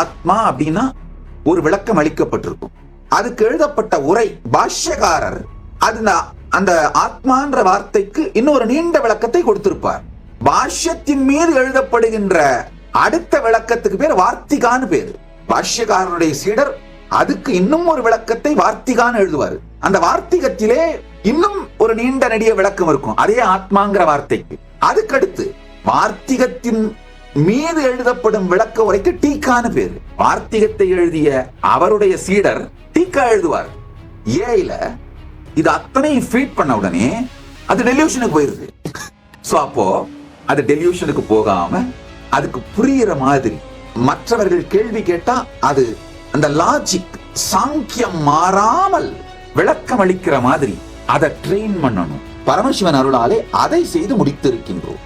ஆத்மா அப்படின்னா ஒரு விளக்கம் அளிக்கப்பட்டிருக்கும். அதுக்கு எழுதப்பட்ட உரை பாஷ்யக்காரர் அந்த ஆத்மான்ற வார்த்தைக்கு இன்னொரு நீண்ட விளக்கத்தை கொடுத்திருப்பார். பாஷ்யத்தின் மீது எழுதப்படுகின்ற அடுத்த விளக்கத்துக்கு பேர் வார்த்திகான்னு பேரு. பாஷ்யக்காரனுடைய சீடர் அதுக்கு இன்னும் ஒரு விளக்கத்தை வார்த்திகான்னு எழுதுவார். அந்த வார்த்திகத்திலே இன்னும் ஒரு நீண்ட நெடிய விளக்கம் இருக்கும், அதே ஆத்மாங்கிற வார்த்தைக்கு. அதுக்கடுத்து வார்த்திகத்தின் மீது எழுதப்படும் விளக்க உரைக்கு டீக்கான்னு பேரு. வார்த்திகத்தை எழுதிய அவருடைய சீடர் டீக்கா எழுதுவார். ஏல இது அத்தனையும் ஃபீட் பண்ண உடனே அது டெலியூஷனுக்கு போயிருது. சோ அப்போ அது டெலியூஷனுக்கு போகாம அதுக்கு புரியுற மாதிரி மற்றவர்கள் கேள்வி கேட்டா அது அந்த லாஜிக் சாங்கியம் மாறாமல் விளக்கம் அளிக்கிற மாதிரி அதை ட்ரெயின் பண்ணணும். பரமசிவன் அருளாலே அதை செய்து முடித்திருக்கின்றோம்.